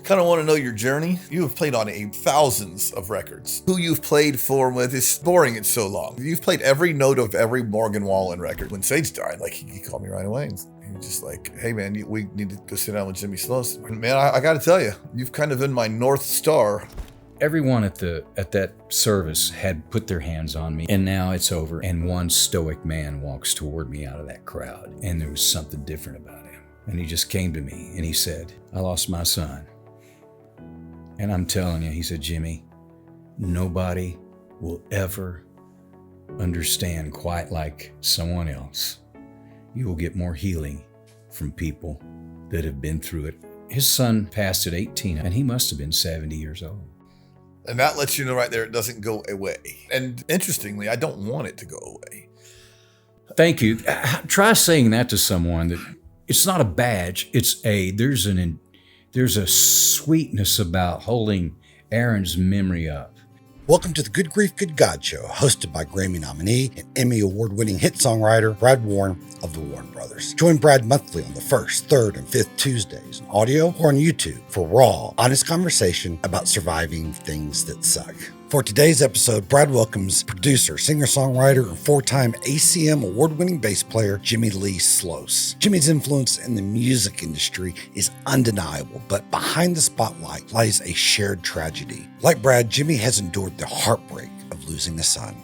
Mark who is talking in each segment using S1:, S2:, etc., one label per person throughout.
S1: Kind of want to know your journey? You have played on thousands of records. Who you've played for with is boring. It's so long. You've played every note of every Morgan Wallen record. When Sage died, like he called me right away and he was just like, "Hey man, we need to go sit down with Jimmy Sloas." Man, I got to tell you, you've kind of been my North Star.
S2: Everyone at that service had put their hands on me, and now it's over. And one stoic man walks toward me out of that crowd, and there was something different about him. And he just came to me and he said, "I lost my son." And I'm telling you, he said, "Jimmy, nobody will ever understand quite like someone else. You will get more healing from people that have been through it." His son passed at 18, and he must have been 70 years old.
S1: And that lets you know right there, it doesn't go away. And interestingly, I don't want it to go away.
S2: Thank you. Try saying that to someone, that it's not a badge. There's a sweetness about holding Aaron's memory up.
S3: Welcome to the Good Grief, Good God Show, hosted by Grammy nominee and Emmy award-winning hit songwriter Brad Warren of the Warren Brothers. Join Brad monthly on the 1st, 3rd, and 5th Tuesdays on audio or on YouTube for raw, honest conversation about surviving things that suck. For today's episode, Brad welcomes producer, singer-songwriter, and 4-time ACM award-winning bass player Jimmy Lee Sloas. Jimmy's influence in the music industry is undeniable, but behind the spotlight lies a shared tragedy. Like Brad, Jimmy has endured the heartbreak of losing a son.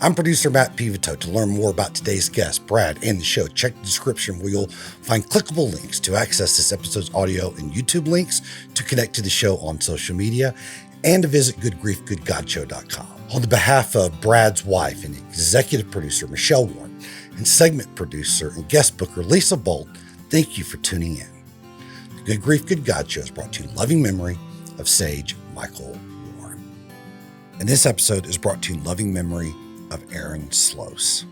S3: I'm producer Pt1. To learn more about today's guest, Brad, and the show, check the description where you'll find clickable links to access this episode's audio and YouTube links, to connect to the show on social media, and to visit goodgriefgoodgodshow.com. On the behalf of Brad's wife and executive producer Michelle Warren, and segment producer and guest booker Lisa Bolt, thank you for tuning in. The Good Grief, Good God Show is brought to you in loving memory of Sage Michael Warren. And this episode is brought to you in loving memory of Aaron Sloas.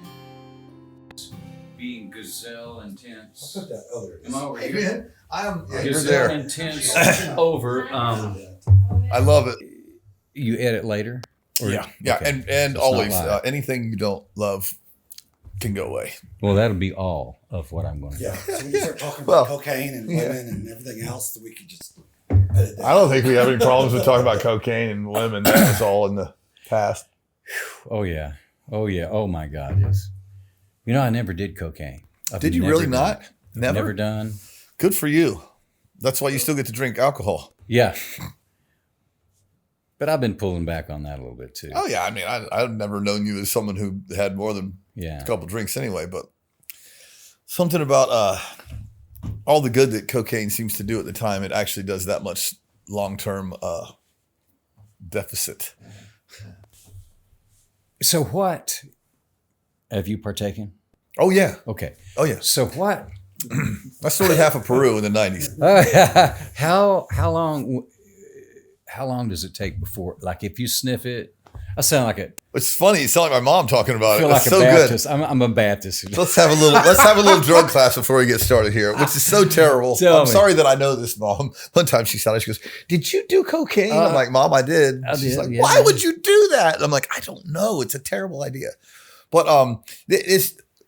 S2: Being gazelle intense.
S3: I'll put that other.
S2: Am I over
S1: Hey
S2: here?
S1: man, I am. Yeah,
S2: Gazelle
S1: you're there.
S2: intense over.
S1: I love it.
S2: You edit later? Or-
S1: Yeah,
S2: okay.
S1: and
S2: So it's
S1: always
S2: not live.
S1: anything you don't love can go away.
S2: Well, that'll be all of what I'm going to do.
S3: Yeah, so when you start talking
S1: Well,
S3: about cocaine and women and everything else, that we could just edit that.
S1: I don't think we have any problems with talking about cocaine and women. That was all in the past.
S2: Oh, yeah. Oh, my God, yes. You know, I never did cocaine. I've
S1: Did you
S2: never
S1: really
S2: done
S1: not?
S2: it.
S1: Never?
S2: Never done.
S1: Good for you. That's why you still get to drink alcohol.
S2: Yeah. But I've been pulling back on that a little bit, too.
S1: Oh yeah, I mean, I've never known you as someone who had more than
S2: Yeah.
S1: a couple drinks anyway. But something about all the good that cocaine seems to do at the time, it actually does that much long-term deficit.
S2: So what have you partaken?
S1: Oh yeah,
S2: Okay.
S1: oh yeah.
S2: So what?
S1: I started half of Peru in the 90s.
S2: How long does it take before, like, if you sniff it? I sound like a
S1: It's funny. It's like my mom talking about
S2: I
S1: it.
S2: feel
S1: It's
S2: like
S1: so
S2: a
S1: good.
S2: Baptist. I'm a Baptist.
S1: Let's have a little drug class before we get started here, which is so terrible.
S2: Tell
S1: I'm
S2: me.
S1: sorry that I know this, Mom. One time she saw it, she goes, "Did you do cocaine?" I'm like, "Mom, I did."
S2: I
S1: She's
S2: did,
S1: like,
S2: yeah.
S1: "Why would you do that?" And I'm like, "I don't know. It's a terrible idea." But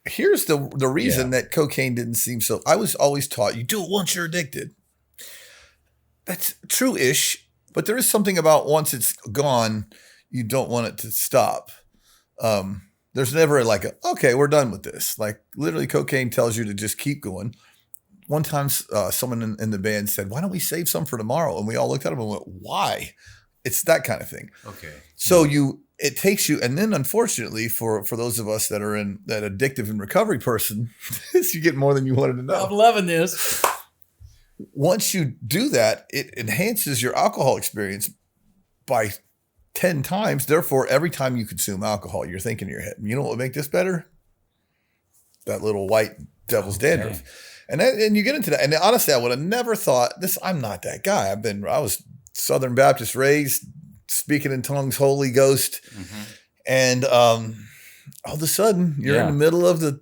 S1: here's the reason that cocaine didn't seem so. I was always taught you do it once you're addicted. That's true-ish, but there is something about once it's gone, you don't want it to stop. There's never like okay, we're done with this. Like literally cocaine tells you to just keep going. One time someone in the band said, "Why don't we save some for tomorrow?" And we all looked at him and went, "Why?" It's that kind of thing.
S2: Okay.
S1: So it takes you, and then unfortunately for those of us that are in that addictive and recovery person, you get more than you wanted to know.
S2: I'm loving this.
S1: Once you do that, it enhances your alcohol experience by 10 times. Therefore, every time you consume alcohol, you're thinking in your head, you know what would make this better? That little white devil's dandruff. And you get into that. And honestly, I would have never thought this. I'm not that guy. I was Southern Baptist raised, speaking in tongues, Holy Ghost. Mm-hmm. And all of a sudden you're in the middle of the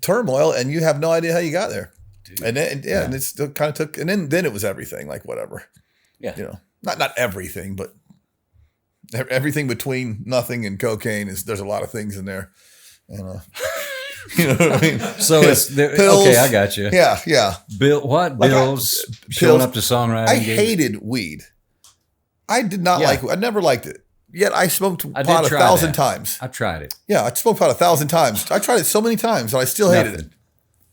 S1: turmoil and you have no idea how you got there. Dude. And then, and it still kind of took, and then it was everything, like whatever. Yeah. You know, not everything, but everything between nothing and cocaine there's a lot of things in there. And You know what I mean?
S2: So it's
S1: Pills.
S2: okay. I got you.
S1: Yeah.
S2: Bills showing up to songwriting.
S1: I hated weed. I did not like it. I never liked it. Yet I smoked pot 1,000 times.
S2: I tried it.
S1: Yeah, I smoked pot 1,000 times. I tried it so many times and I still hated it.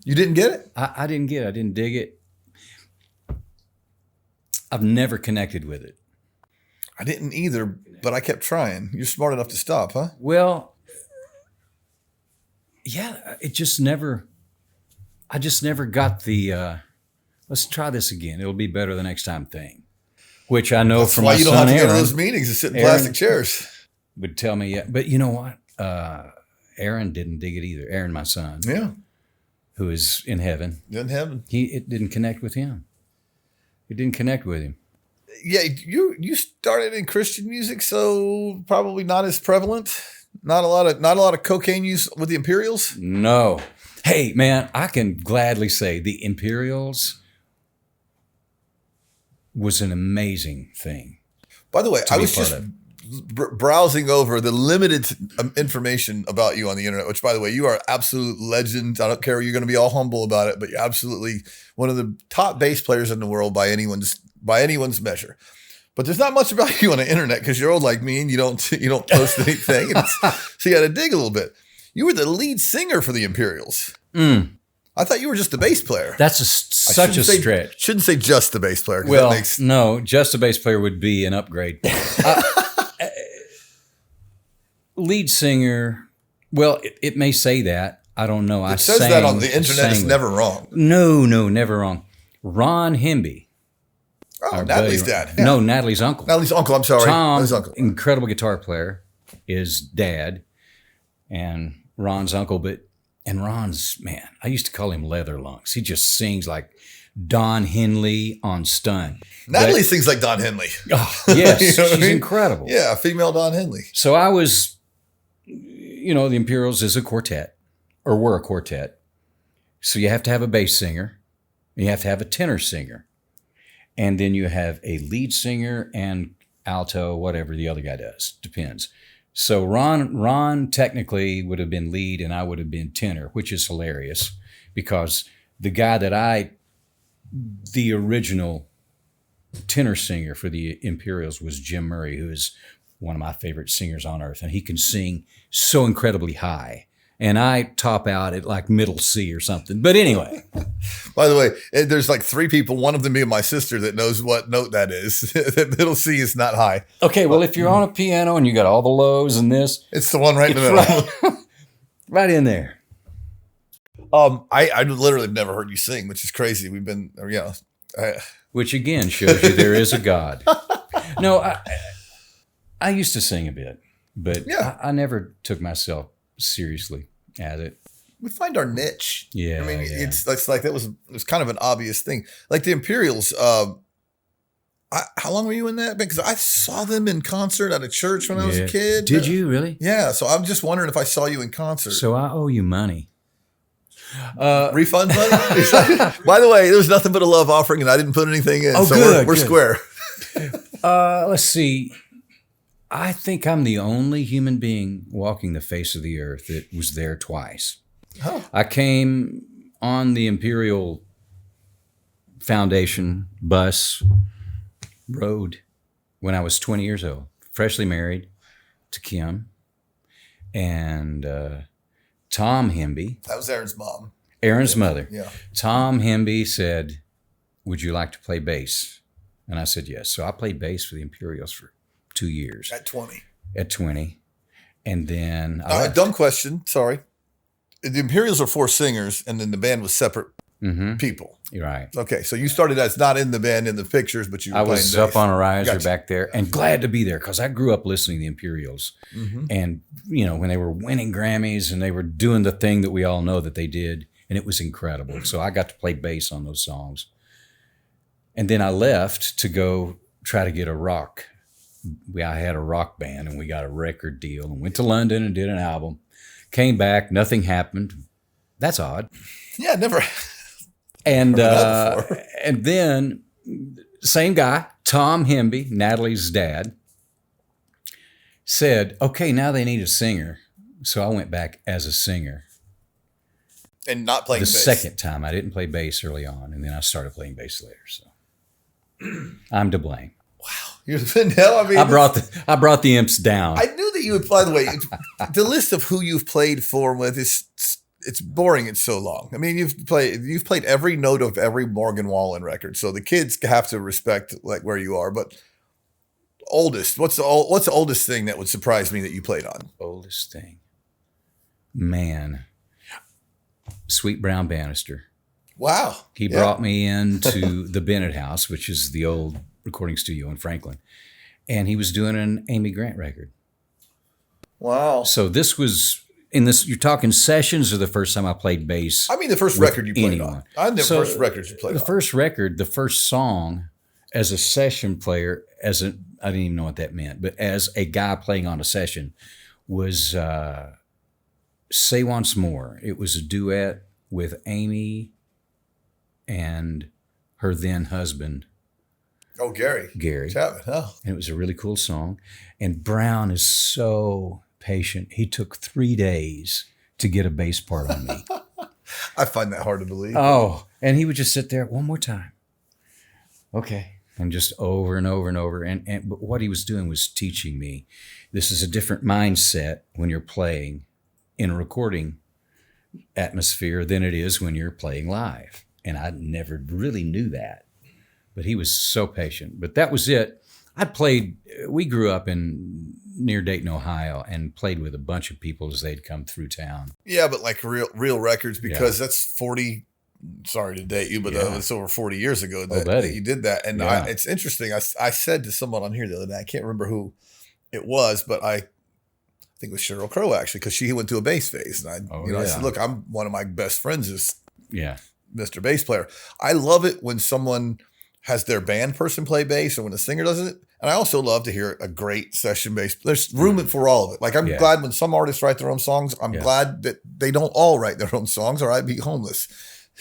S1: You didn't get it?
S2: I didn't get it. I didn't dig it. I've never connected with it.
S1: I didn't either, but I kept trying. You're smart enough to stop, huh?
S2: Well, yeah, I just never got the, let's try this again. It'll be better the next time thing, which I know from my son
S1: That's why you don't have to go to
S2: Aaron
S1: those meetings and sit in plastic chairs.
S2: Would tell me, yeah. But you know what? Aaron didn't dig it either. Aaron, my son.
S1: Yeah.
S2: Who is in heaven. It didn't connect with him. It didn't connect with him.
S1: Yeah, you started in Christian music, so probably not as prevalent. Not a lot of cocaine use with the Imperials.
S2: No. Hey, man, I can gladly say the Imperials was an amazing thing.
S1: By the way, I was just browsing over the limited information about you on the internet, which, by the way, you are an absolute legend. I don't care. You're going to be all humble about it, but you're absolutely one of the top bass players in the world by anyone's measure. But there's not much about you on the internet because you're old like me and you don't post anything. So you had to dig a little bit. You were the lead singer for the Imperials. I thought you were just a bass player.
S2: That's such a stretch.
S1: Shouldn't say just the bass player.
S2: Well, no, just a bass player would be an upgrade. Lead singer. Well, it may say that. I don't know.
S1: It says that on the internet. It's never wrong.
S2: No, never wrong. Ron Hemby.
S1: Oh, Natalie's dad.
S2: Yeah. No, Natalie's uncle.
S1: Natalie's uncle. I'm sorry.
S2: Tom's uncle. Incredible guitar player, is dad, and Ron's uncle. And Ron's, man, I used to call him Leather Lungs. He just sings like Don Henley on Stun.
S1: Natalie sings like Don Henley.
S2: Oh, yes, you know she's incredible.
S1: Yeah, female Don Henley.
S2: So I was, the Imperials is a quartet, or were a quartet. So you have to have a bass singer, and you have to have a tenor singer. And then you have a lead singer and alto, whatever the other guy does. Depends. So Ron technically would have been lead and I would have been tenor, which is hilarious because the original tenor singer for the Imperials was Jim Murray, who is one of my favorite singers on earth. And he can sing so incredibly high. And I top out at like middle C or something. But anyway.
S1: By the way, there's like 3 people, one of them being my sister, that knows what note that is. That middle C is not high.
S2: Okay, well, if you're on a piano and you got all the lows and this.
S1: It's the one right in the middle.
S2: Right in there.
S1: I literally have never heard you sing, which is crazy. We've been,
S2: which again shows you there is a God. No, I used to sing a bit, but I never took myself seriously at it.
S1: We find our niche.
S2: Yeah.
S1: I mean, it's like it was kind of an obvious thing. Like the Imperials, how long were you in that? Because I saw them in concert at a church when I was a kid.
S2: Did you really?
S1: Yeah. So I'm just wondering if I saw you in concert.
S2: So I owe you money.
S1: Refund money? By the way, there was nothing but a love offering and I didn't put anything in.
S2: Oh,
S1: so
S2: good,
S1: we're square.
S2: Let's see. I think I'm the only human being walking the face of the earth that was there twice. Oh. I came on the Imperial Foundation bus road when I was 20 years old, freshly married to Kim and Tom Hemby.
S1: That was Aaron's mom.
S2: Aaron's mother.
S1: Yeah.
S2: Tom Hemby said, "Would you like to play bass?" And I said, yes. So I played bass for the Imperials for 2 years.
S1: At 20.
S2: At 20. And then
S1: dumb question. Sorry. The Imperials are 4 singers, and then the band was separate people.
S2: You're right.
S1: Okay. So you started as not in the band in the pictures, but you were
S2: I was
S1: playing
S2: up
S1: bass.
S2: on a riser back there and glad to be there because I grew up listening to the Imperials. And, when they were winning Grammys and they were doing the thing that we all know that they did, and it was incredible. So I got to play bass on those songs. And then I left to go try to get a rock. I had a rock band and we got a record deal and went to London and did an album. Came back, nothing happened. That's odd.
S1: Yeah, never.
S2: And then same guy, Tom Hemby, Natalie's dad, said, okay, now they need a singer. So I went back as a singer.
S1: And not playing
S2: The
S1: bass.
S2: second time, I didn't play bass early on, and then I started playing bass later. So I'm to blame.
S1: You're Fentanyl. I mean,
S2: I brought the imps down.
S1: I knew that you would. By the way, the list of who you've played for with is it's boring. It's so long. I mean, you've played every note of every Morgan Wallen record, so the kids have to respect like where you are. But oldest, what's the oldest thing that would surprise me that you played on?
S2: Oldest thing, man, Sweet Brown Bannister.
S1: Wow,
S2: He brought me into the Bennett House, which is the old recording studio in Franklin, and he was doing an Amy Grant record.
S1: Wow.
S2: So this was in this. You're talking sessions, or the first time I played bass?
S1: I mean, the first record you played on. I'm the
S2: So
S1: first records you played
S2: the
S1: on.
S2: first record, the first song, as a session player, I didn't even know what that meant, but as a guy playing on a session, was "Say Once More." It was a duet with Amy and her then husband.
S1: Oh, Gary Chapman. Oh.
S2: And it was a really cool song. And Brown is so patient. He took 3 days to get a bass part on me.
S1: I find that hard to believe.
S2: Oh, and he would just sit there one more time. Okay. And just over and over and over. But what he was doing was teaching me this is a different mindset when you're playing in a recording atmosphere than it is when you're playing live. And I never really knew that. But he was so patient. But that was it. We grew up near Dayton, Ohio, and played with a bunch of people as they'd come through town.
S1: Yeah, but like real records, because that's 40, sorry to date you, but it's over 40 years ago that you did that. And it's interesting. I said to someone on here the other day, I can't remember who it was, but I think it was Sheryl Crow actually, because she went through a bass phase. And I said, look, I'm one of my best friends is Mr. Bass Player. I love it when someone has their band person play bass or when a singer does it. And I also love to hear a great session bass. There's room for all of it. Like I'm glad when some artists write their own songs, I'm glad that they don't all write their own songs or I'd be homeless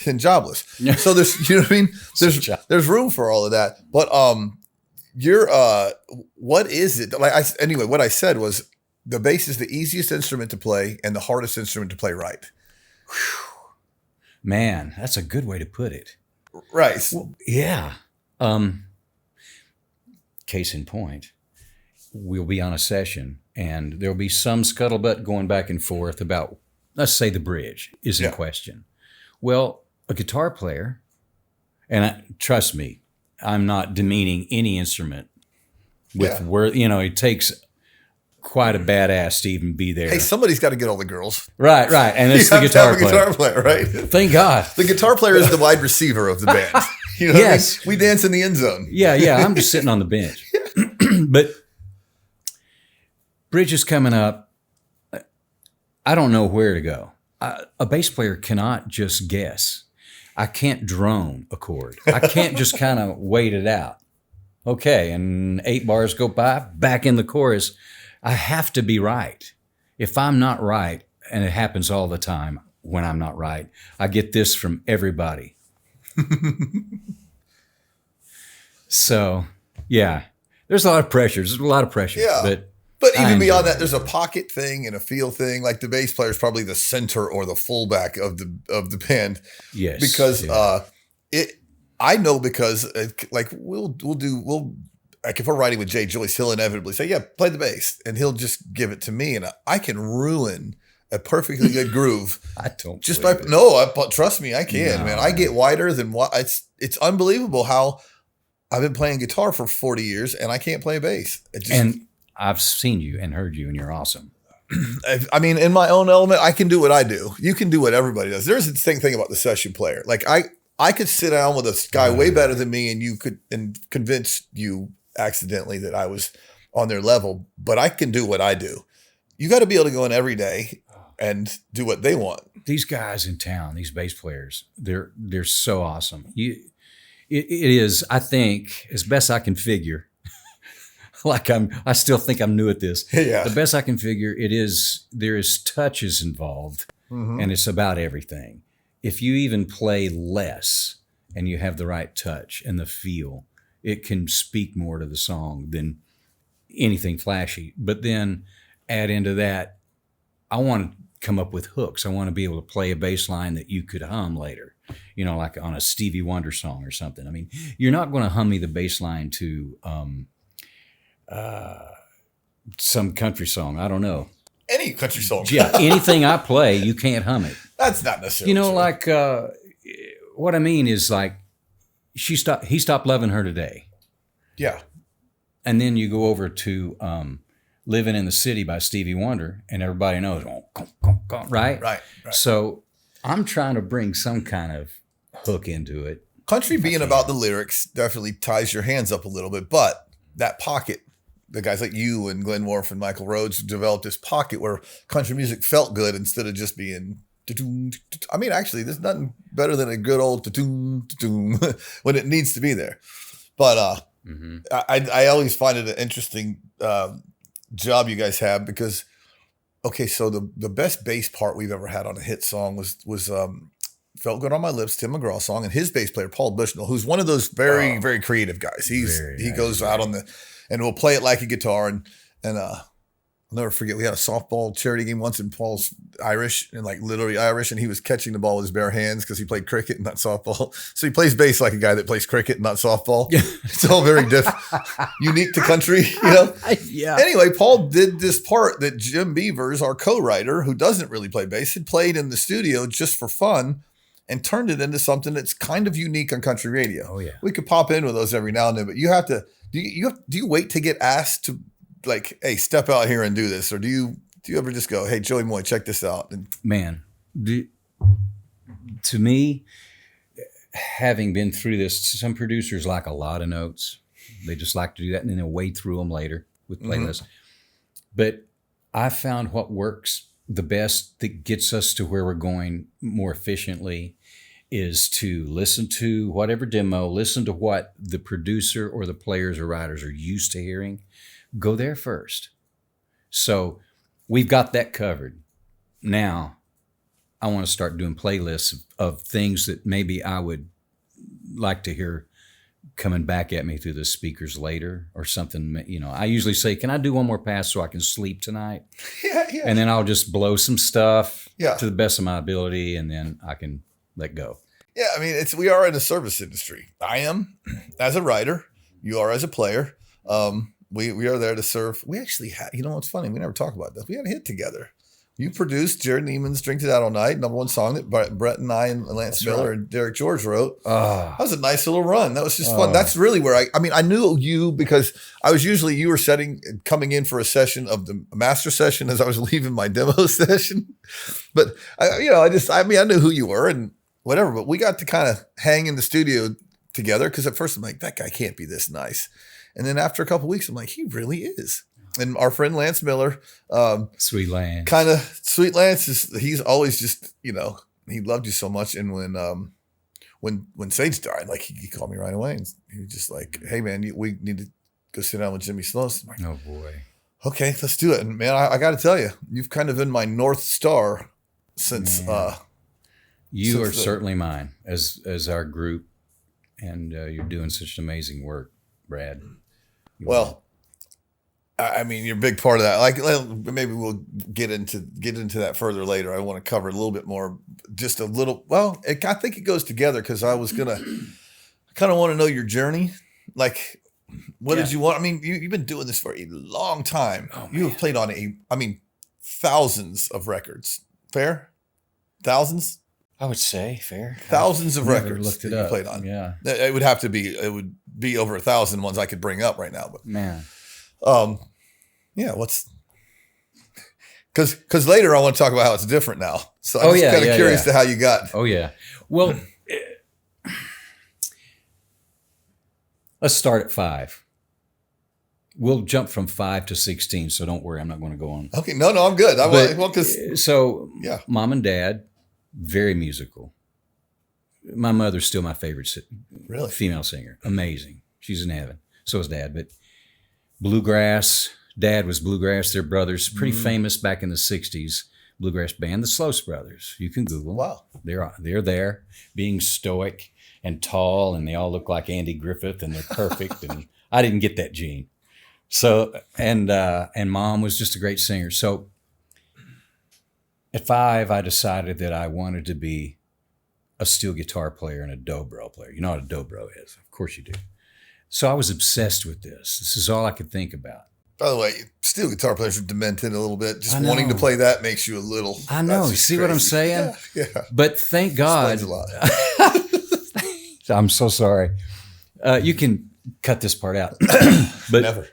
S1: and jobless. So there's, you know what I mean? There's room for all of that. But what is it? Anyway, what I said was the bass is the easiest instrument to play and the hardest instrument to play right.
S2: Whew. Man, that's a good way to put it.
S1: Right.
S2: Well, yeah. Case in point, we'll be on a session and there'll be some scuttlebutt going back and forth about, let's say the bridge is in question. Well, a guitar player, and trust me, I'm not demeaning any instrument with where, it takes quite a badass to even be there.
S1: Hey, somebody's got to get all the girls.
S2: Right. And it's the guitar player.
S1: Guitar player, right?
S2: Thank God.
S1: The guitar player is the wide receiver of the band. You know
S2: yes.
S1: What I mean? We dance in the end zone.
S2: Yeah. I'm just sitting on the bench. But bridge is coming up. I don't know where to go. A bass player cannot just guess. I can't drone a chord. I can't just kind of wait it out. Okay, and 8 bars go by, back in the chorus. I have to be right. If I'm not right, and it happens all the time when I'm not right, I get this from everybody. So, yeah, there's a lot of pressure.
S1: Yeah. But even beyond that, there's a pocket thing and a feel thing. Like the bass player is probably the center or the fullback of the band.
S2: Yes.
S1: Because I know because like we'll like if we're writing with Jay Joyce, he'll inevitably say, "Yeah, play the bass," and he'll just give it to me, and I can ruin a perfectly good groove.
S2: I don't
S1: just
S2: by
S1: trust me, I can, man. I get wider than what it's unbelievable how I've been playing guitar for 40 years and I can't play bass.
S2: And I've seen you and heard you, and you're awesome.
S1: I mean, in my own element, I can do what I do. You can do what everybody does. There's this thing about the session player. Like I could sit down with a guy way better than me and you could convince you accidentally that I was on their level, but I can do what I do. You got to be able to go in every day and do what they want.
S2: These guys in town, these bass players, they're so awesome. It is, I think, as best I can figure, I still think I'm new at this.
S1: Yeah.
S2: The best I can figure, there is touches involved, and it's about everything. If you even play less and you have the right touch and the feel, it can speak more to the song than anything flashy. But then add into that, I want come up with hooks. I want to be able to play a bass line that you could hum later, like on a Stevie Wonder song or something. I mean, you're not going to hum me the bass line to some country song. I don't know.
S1: Any country song.
S2: Yeah, anything I play, you can't hum it.
S1: That's not necessarily true.
S2: Like what I mean is like he stopped loving her today.
S1: Yeah.
S2: And then you go over to Living in the City by Stevie Wonder, and everybody knows, right?
S1: Right.
S2: So I'm trying to bring some kind of hook into it.
S1: Country being about the lyrics definitely ties your hands up a little bit, but that pocket, the guys like you and Glenn Worf and Michael Rhodes developed this pocket where country music felt good instead of just being I mean, actually, there's nothing better than a good old when it needs to be there. But I always find it an interesting job you guys have because, okay, so the best bass part we've ever had on a hit song was Felt Good on My Lips, Tim McGraw's song, and his bass player, Paul Bushnell, who's one of those very, very creative guys. He goes out on and will play it like a guitar and I'll never forget, we had a softball charity game once and Paul's Irish and like literally Irish, and he was catching the ball with his bare hands because he played cricket and not softball. So he plays bass like a guy that plays cricket and not softball. It's all very unique to country,
S2: Yeah.
S1: Anyway, Paul did this part that Jim Beavers, our co-writer, who doesn't really play bass, had played in the studio just for fun and turned it into something that's kind of unique on country radio.
S2: Oh yeah.
S1: We could pop in with those every now and then, but you have to, do you wait to get asked to, like, hey, step out here and do this? Or do you ever just go, hey, Joey Moy, check this out? And
S2: man, to me, having been through this, some producers like a lot of notes. They just like to do that and then they'll wade through them later with playlists. But I found what works the best that gets us to where we're going more efficiently is to listen to whatever demo, listen to what the producer or the players or writers are used to hearing. Go there first. So we've got that covered. Now I want to start doing playlists of things that maybe I would like to hear coming back at me through the speakers later or something. I usually say, can I do one more pass so I can sleep tonight?
S1: Yeah.
S2: And then I'll just blow some stuff
S1: to
S2: the best of my ability, and then I can let go. Yeah,
S1: I mean, we are in a service industry. I am as a writer. You are as a player. We are there to serve. We actually had, what's funny? We never talk about this. We had a hit together. You produced Jared Neiman's Drink It Out All Night, number one song that Brett and I and Lance Miller and Derek George wrote. That was a nice little run. That was just fun. That's really where I knew you because you were coming in for a session of the master session as I was leaving my demo session. But I knew who you were and whatever, but we got to kind of hang in the studio together because at first I'm like, that guy can't be this nice. And then after a couple of weeks, I'm like, he really is. And our friend Lance Miller,
S2: Sweet Lance,
S1: Sweet Lance he's always just, he loved you so much. And when Sage died, like he called me right away and he was just like, hey man, we need to go sit down with Jimmy Sloas. Like,
S2: oh boy.
S1: Okay, let's do it. And man, I got to tell you, you've kind of been my North Star since.
S2: You are certainly mine as our group, and you're doing such amazing work, Brad.
S1: Well, I mean, you're a big part of that. Like, maybe we'll get into that further later. I want to cover a little bit more, just a little. Well, I think it goes together because I kind of want to know your journey. Like, what did you want? I mean, you've been doing this for a long time. Oh, you have played on thousands of records. Fair? Thousands?
S2: I would say fair.
S1: Thousands of records
S2: looked it
S1: that
S2: up.
S1: You played on.
S2: Yeah.
S1: It would be over 1,000 ones I could bring up right now. But
S2: man.
S1: Yeah, because later I want to talk about how it's different now. So I'm just kind of curious to how you got.
S2: Oh yeah. Well, let's start at 5. We'll jump from 5 to 16, so don't worry, I'm not going to go on.
S1: Okay, no, I'm good.
S2: Mom and Dad, very musical. My mother's still my favorite female singer. Amazing. She's in heaven. So is Dad. But bluegrass, Dad was bluegrass. They're brothers. Pretty famous back in the 60s. Bluegrass band, the Sloas Brothers. You can Google.
S1: Wow.
S2: They're there being stoic and tall, and they all look like Andy Griffith, and they're perfect. And I didn't get that gene. So, and Mom was just a great singer. So At 5, I decided that I wanted to be a steel guitar player and a dobro player. You know what a dobro is? Of course you do. So I was obsessed with this. This is all I could think about.
S1: By the way, steel guitar players are demented a little bit. Just
S2: I know.
S1: wanting to play that makes you a little.
S2: I know. You see what I'm saying?
S1: Yeah.
S2: But thank God.
S1: Explains a lot.
S2: I'm so sorry. You can cut this part out. But
S1: Never.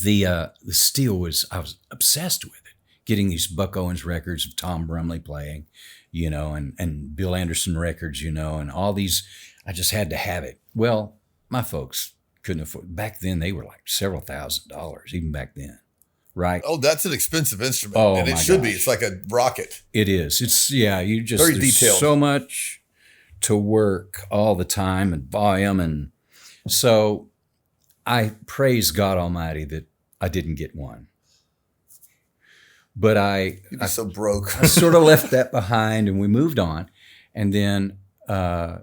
S2: The steel I was obsessed with it. Getting these Buck Owens records of Tom Brumley playing, you know, and Bill Anderson records, you know, and all these. I just had to have it. Well, my folks couldn't afford. Back then, they were like several $1,000s, even back then, right?
S1: Oh, that's an expensive instrument,
S2: Oh,
S1: and it
S2: my
S1: should be.
S2: gosh.
S1: It's like a rocket.
S2: It is. It's you just
S1: Very
S2: there's
S1: detailed.
S2: so much to work all the time and volume, and so I praise God Almighty that I didn't get one. But
S1: You'd be so broke.
S2: I sort of left that behind, and we moved on. And then a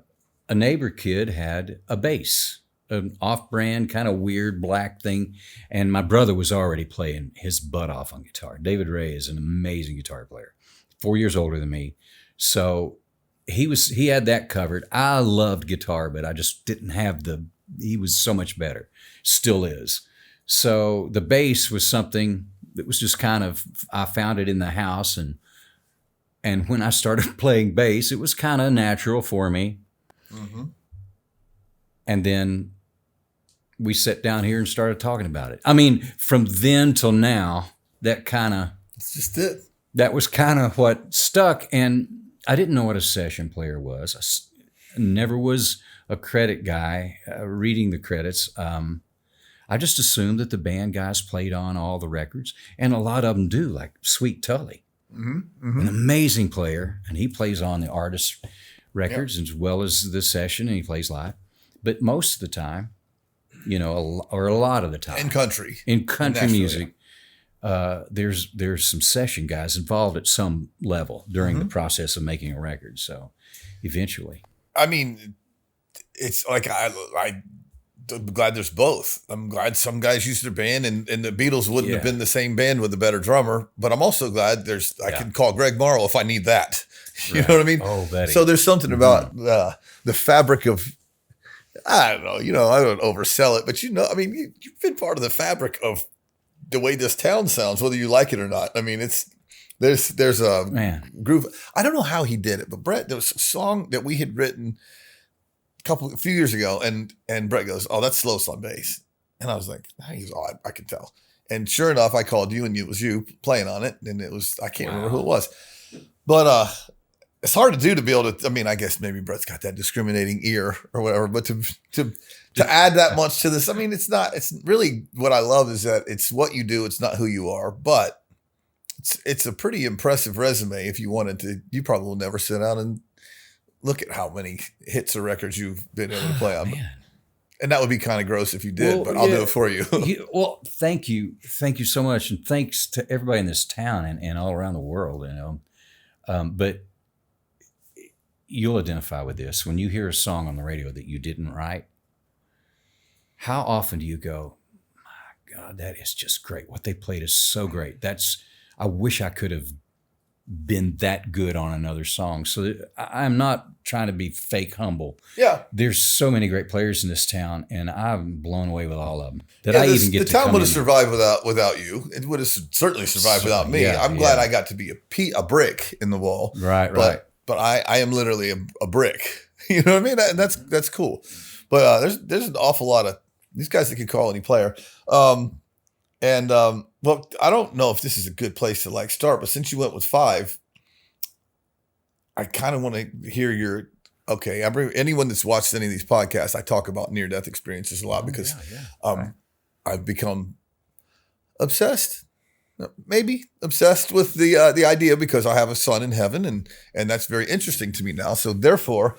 S2: neighbor kid had a bass, an off-brand kind of weird black thing, and my brother was already playing his butt off on guitar. David Ray is an amazing guitar player, 4 years older than me. So he had that covered. I loved guitar, but I just didn't have he was so much better, still is. So the bass was something that was just kind of, I found it in the house, and when I started playing bass, it was kind of natural for me.
S1: Mm-hmm.
S2: And then we sat down here and started talking about it. I mean, from then till now,
S1: That's just it.
S2: that was kind of what stuck. And I didn't know what a session player was. I never was a credit guy, reading the credits. I just assumed that the band guys played on all the records, and a lot of them do, like Sweet Tully, an amazing player, and he plays on the artist records as well as the session, and he plays live. But most of the time, you know, or a lot of the time,
S1: In country
S2: country
S1: Nashville,
S2: music, there's some session guys involved at some level during the process of making a record. So eventually,
S1: I mean, it's like I'm glad there's both. I'm glad some guys used their band, and the Beatles wouldn't have been the same band with a better drummer. But I'm also glad I can call Greg Morrow if I need that. You know what I mean?
S2: Oh, buddy.
S1: So there's something about the fabric of, I don't know, you know, I don't oversell it, but you know, I mean, you've been part of the fabric of the way this town sounds, whether you like it or not. I mean, there's a groove. I don't know how he did it, but Brett, there was a song that we had written a few years ago, and Brett goes, "Oh, that's Sloas on bass," and I was like, "He's odd, I can tell." And sure enough, I called you, and it was you playing on it, and it was, I can't remember who it was, but it's hard to do, to be able to. I mean, I guess maybe Brett's got that discriminating ear or whatever, but to add that much to this, I mean, it's not. It's really what I love is that it's what you do, it's not who you are, but it's a pretty impressive resume. If you wanted to, you probably will never sit down and look at how many hits or records you've been able to play on.
S2: Man.
S1: And that would be kind of gross if you did, but I'll do it for you.
S2: Well, thank you. Thank you so much. And thanks to everybody in this town and all around the world, you know. But you'll identify with this. When you hear a song on the radio that you didn't write, how often do you go, my God, that is just great. What they played is so great. I wish I could have been that good on another song. So I'm not trying to be fake humble.
S1: Yeah.
S2: There's so many great players in this town, and I'm blown away with all of them. The
S1: town would have survived without you. It would have certainly survived without me.
S2: Yeah,
S1: I'm glad I got to be a brick in the wall.
S2: Right.
S1: But I am literally a brick. You know what I mean? And that's cool. But there's an awful lot of these guys that can call any player. Well, I don't know if this is a good place to start, but since you went with 5, I kind of want to hear anyone that's watched any of these podcasts, I talk about near-death experiences a lot because I've become obsessed with the idea because I have a son in heaven, and that's very interesting to me now. So therefore,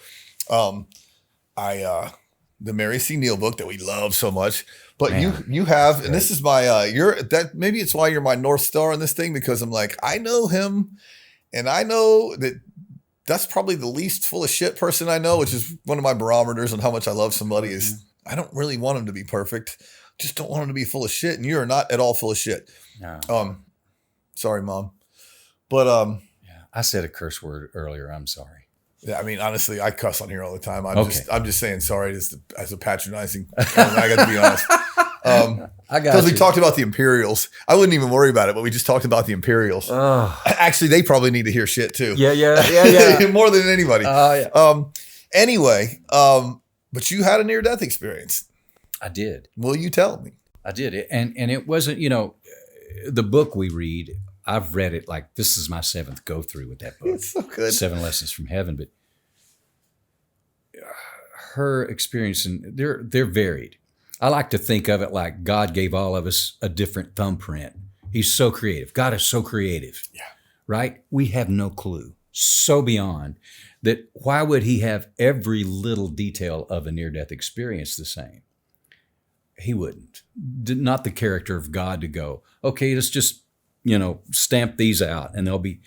S1: the Mary C. Neal book that we love so much. But you have, and this is my maybe it's why you're my North Star in this thing, because I'm like, I know him, and I know that's probably the least full of shit person I know, which is one of my barometers on how much I love somebody is I don't really want him to be perfect. Just don't want him to be full of shit. And you're not at all full of shit.
S2: No.
S1: Sorry, Mom. But
S2: I said a curse word earlier. I'm sorry.
S1: Yeah, I mean, honestly, I cuss on here all the time. I'm
S2: Okay.
S1: just saying sorry as a patronizing. I got to be honest.
S2: I got
S1: Because we
S2: you.
S1: talked about the Imperials. I wouldn't even worry about it, but we just talked about the Imperials.
S2: Oh.
S1: Actually, they probably need to hear shit too.
S2: Yeah.
S1: More than anybody.
S2: Yeah.
S1: Anyway, but you had a near-death experience.
S2: I did.
S1: Will you tell me?
S2: I did it. And it wasn't, the book we read, I've read it like this is my 7th go through with that book.
S1: It's so good.
S2: 7 Lessons from Heaven. But her experience, and they're varied. I like to think of it like God gave all of us a different thumbprint. He's so creative. God is so creative.
S1: Yeah.
S2: Right? We have no clue. So beyond that, why would he have every little detail of a near-death experience the same? He wouldn't. Not the character of God to go, okay, let's just, stamp these out and they'll be.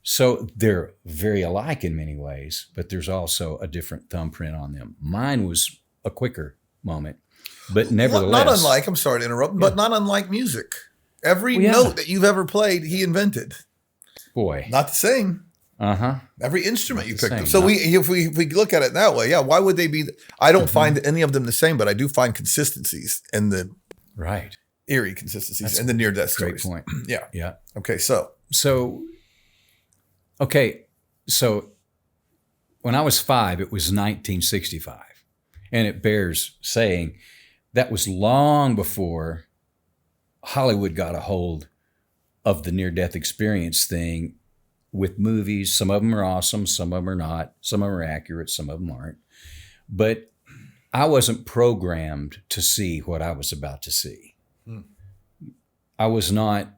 S2: So they're very alike in many ways, but there's also a different thumbprint on them. Mine was a quicker moment, but nevertheless.
S1: Not unlike, I'm sorry to interrupt, but not unlike music. Every note that you've ever played, he invented.
S2: Boy.
S1: Not the same.
S2: Uh-huh.
S1: Every instrument you picked
S2: same,
S1: up. So if we look at it that way, why would they be? I don't find any of them the same, but I do find consistencies in the
S2: right
S1: eerie consistencies in the near-death stories.
S2: Great point.
S1: Yeah.
S2: Yeah.
S1: Okay. So
S2: when I was 5, it was 1965, and it bears saying that was long before Hollywood got a hold of the near-death experience thing. With movies, some of them are awesome, some of them are not, some of them are accurate, some of them aren't. But I wasn't programmed to see what I was about to see. I was not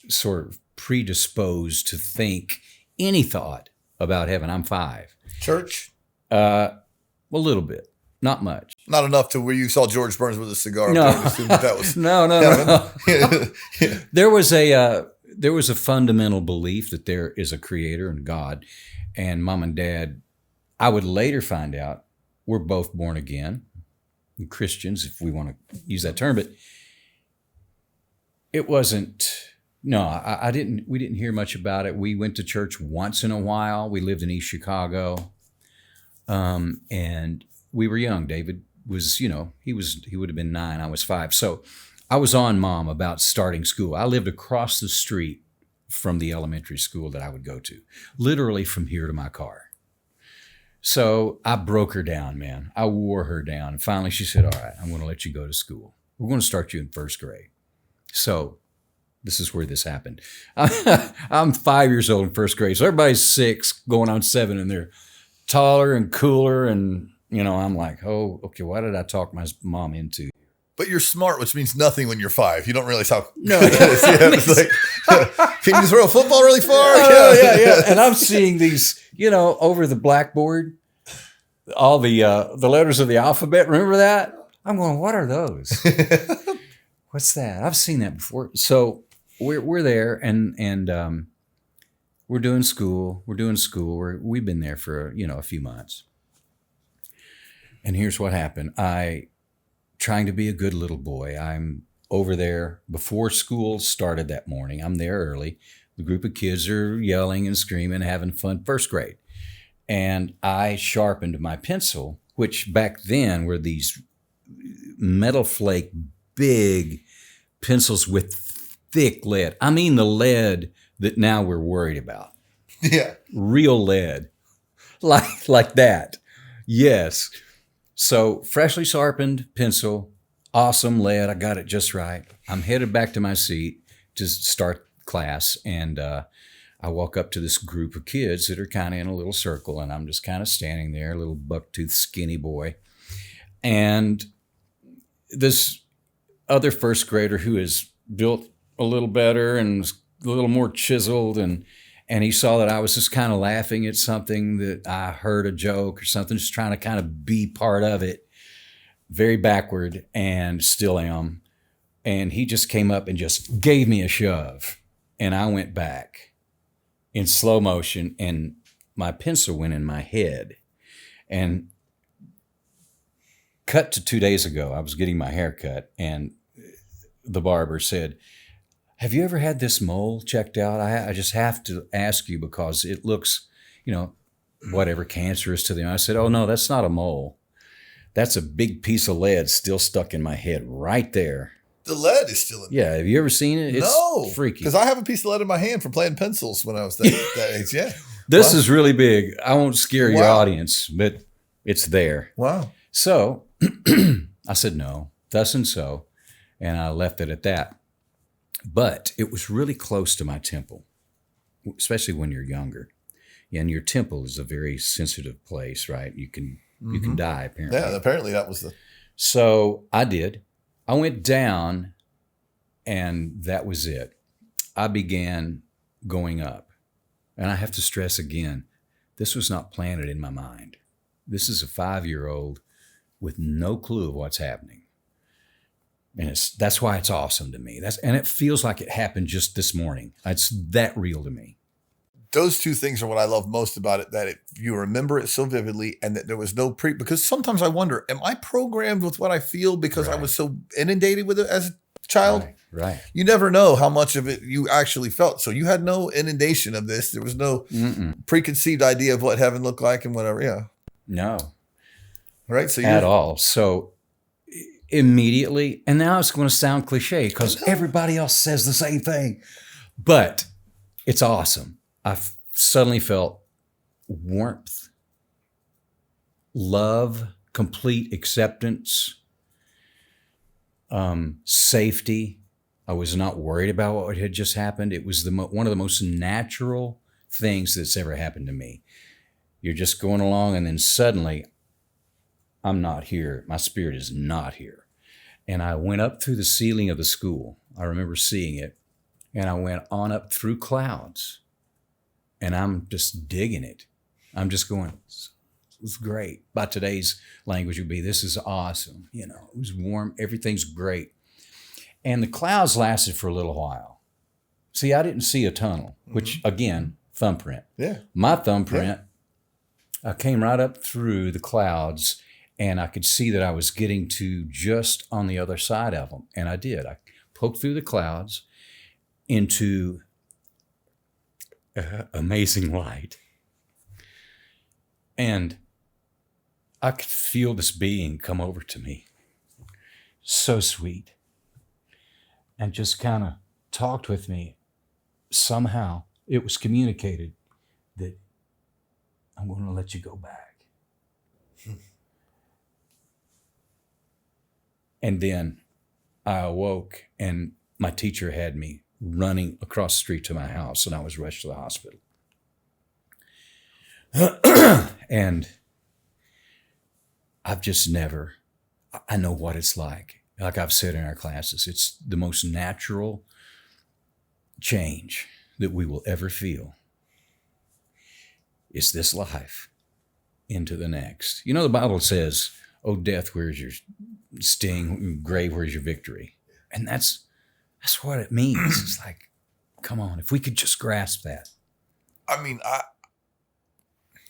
S2: sort of predisposed to think any thought about heaven. I'm 5.
S1: church?
S2: A little bit, not much.
S1: Not enough to where you saw George Burns with a cigar.
S2: No.
S1: That was
S2: No. There was a fundamental belief that there is a creator and God, and mom and dad, I would later find out, were both born again, Christians, if we want to use that term, but it wasn't, we didn't hear much about it. We went to church once in a while. We lived in East Chicago, and we were young. David was, he would have been 9, I was 5. So I was on mom about starting school. I lived across the street from the elementary school that I would go to, literally from here to my car. So I broke her down, man. I wore her down. And finally she said, all right, I'm going to let you go to school. We're going to start you in 1st grade. So this is where this happened. I'm 5 years old in 1st grade. So everybody's 6 going on 7, and they're taller and cooler. And, I'm like, oh, okay, why did I talk my mom into?
S1: But you're smart, which means nothing when you're 5. You don't realize how.
S2: No.
S1: It's like, can you throw a football really far?
S2: Yeah. And I'm seeing these, over the blackboard, all the letters of the alphabet. Remember that? I'm going, what are those? What's that? I've seen that before. So we're there, and we're doing school. We've been there for a few months. And here's what happened. Trying to be a good little boy. I'm over there before school started that morning. I'm there early. The group of kids are yelling and screaming, having fun, 1st grade. And I sharpened my pencil, which back then were these metal flake, big pencils with thick lead. I mean the lead that now we're worried about.
S1: Yeah.
S2: Real lead. Like that. Yes. So freshly sharpened pencil, awesome lead. I got it just right. I'm headed back to my seat to start class. And I walk up to this group of kids that are kind of in a little circle. And I'm just kind of standing there, a little buck-toothed skinny boy. And this other 1st grader who is built a little better and a little more chiseled, and he saw that I was just kind of laughing at something, that I heard a joke or something, just trying to kind of be part of it. Very backward, and still am. And he just came up and just gave me a shove. And I went back in slow motion, and my pencil went in my head. And cut to 2 days ago, I was getting my hair cut, and the barber said, have you ever had this mole checked out? I just have to ask you because it looks, whatever, cancerous to them. I said, oh, no, that's not a mole. That's a big piece of lead still stuck in my head right there.
S1: The lead is still in
S2: Yeah, have you ever seen it? It's freaky.
S1: Because I have a piece of lead in my hand from playing pencils when I was that age. Yeah.
S2: This is really big. I won't scare your audience, but it's there.
S1: Wow.
S2: So I said, no, thus and so. And I left it at that. But it was really close to my temple, especially when you're younger. And your temple is a very sensitive place, right? You can die, apparently.
S1: Yeah, apparently that was the...
S2: So I did. I went down, and that was it. I began going up. And I have to stress again, this was not planted in my mind. This is a 5-year-old with no clue of what's happening. And that's why it's awesome to me. And it feels like it happened just this morning. It's that real to me.
S1: Those two things are what I love most about it, that you remember it so vividly and that there was no because sometimes I wonder, am I programmed with what I feel because I was so inundated with it as a child?
S2: Right.
S1: You never know how much of it you actually felt. So you had no inundation of this. There was no preconceived idea of what heaven looked like and whatever. Yeah.
S2: No.
S1: Right. So
S2: at all. So immediately, and now it's going to sound cliche because everybody else says the same thing, but it's awesome. I suddenly felt warmth, love, complete acceptance, safety. I was not worried about what had just happened. It was one of the most natural things that's ever happened to me. You're just going along, and then suddenly, I'm not here. My spirit is not here. And I went up through the ceiling of the school. I remember seeing it. And I went on up through clouds. And I'm just digging it. I'm just going, it's great. By today's language would be, this is awesome. It was warm. Everything's great. And the clouds lasted for a little while. See, I didn't see a tunnel, which again, thumbprint. Yeah. My thumbprint, I came right up through the clouds and I could see that I was getting to just on the other side of them. And I did. I poked through the clouds into amazing light. And I could feel this being come over to me. So sweet. And just kind of talked with me. Somehow it was communicated that I'm going to let you go back. And then I awoke and my teacher had me running across the street to my house, and I was rushed to the hospital. And I've just I know what it's like. Like I've said in our classes, it's the most natural change that we will ever feel. It's this life into the next. The Bible says, oh, death, where's your sting? Grave, where's your victory? And that's what it means. It's like, come on, if we could just grasp that.
S1: I mean,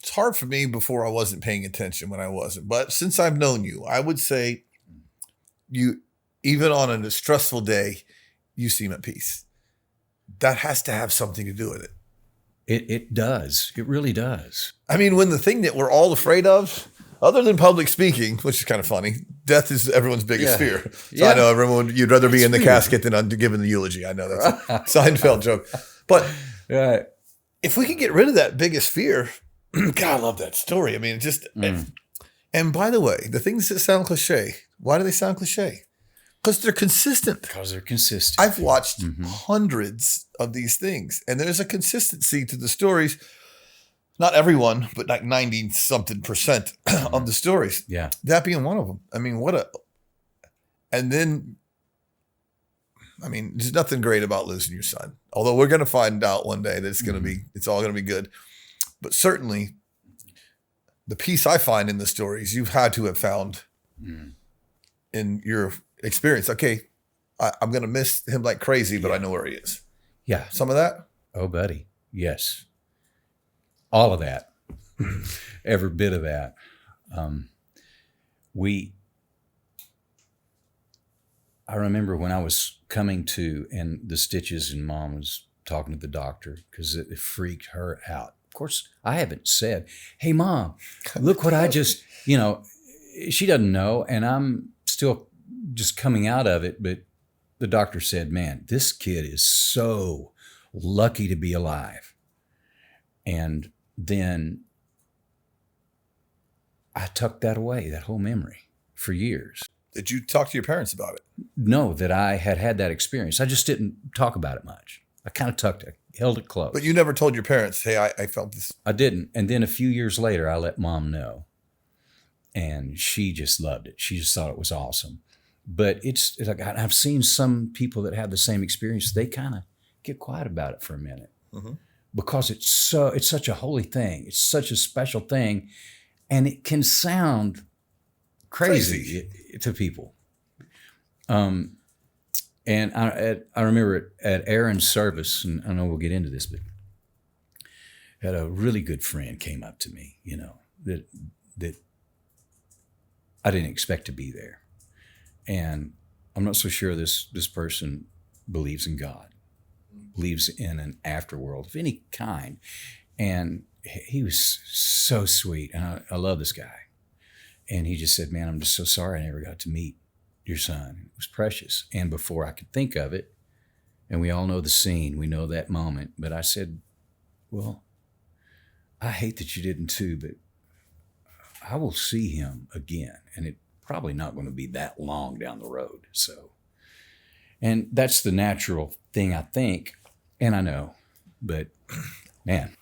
S1: it's hard for me before I wasn't paying attention when I wasn't. But since I've known you, I would say you, even on a stressful day, you seem at peace. That has to have something to do with it.
S2: It does. It really does.
S1: I mean, when the thing that we're all afraid of, other than public speaking, which is kind of funny, death is everyone's biggest fear. So I know everyone, you'd rather be in the casket than giving the eulogy. I know that's a Seinfeld joke. But if we could get rid of that biggest fear, God, I love that story. I mean, it just, and by the way, the things that sound cliche, why do they sound cliche? Because they're consistent.
S2: Because they're consistent.
S1: I've watched hundreds of these things, and there's a consistency to the stories. Not everyone, but like 90-something% of the stories. Yeah. That being one of them. I mean, and then, I mean, there's nothing great about losing your son. Although we're going to find out one day that it's all going to be good. But certainly the peace I find in the stories, you've had to have found in your experience. Okay, I'm going to miss him like crazy, but I know where he is.
S2: Yeah.
S1: Some of that?
S2: Oh, buddy. Yes. All of that. Every bit of that. I remember when I was coming to, and the stitches, and Mom was talking to the doctor because it freaked her out. Of course, I haven't said, "Hey, Mom, look what I just," she doesn't know, and I'm still just coming out of it. But the doctor said, "Man, this kid is so lucky to be alive." And then I tucked that away, that whole memory, for years.
S1: Did you talk to your parents about it?
S2: No, that I had that experience. I just didn't talk about it much. I kind of held it close.
S1: But you never told your parents, hey, I felt this.
S2: I didn't. And then a few years later, I let Mom know. And she just loved it. She just thought it was awesome. But it's like, I've seen some people that have the same experience. They kind of get quiet about it for a minute. Mm-hmm. Because it's such a holy thing. It's such a special thing. And it can sound crazy. To people. And I remember at Aaron's service, and I know we'll get into this, but had a really good friend came up to me, that I didn't expect to be there. And I'm not so sure this person believes in God, believes in an afterworld of any kind. And he was so sweet. And I love this guy. And he just said, "Man, I'm just so sorry I never got to meet your son." It was precious. And before I could think of it, and we all know the scene, we know that moment, but I said, "Well, I hate that you didn't too, but I will see him again. And it's probably not going to be that long down the road." So, and that's the natural thing, I think. And I know, but man.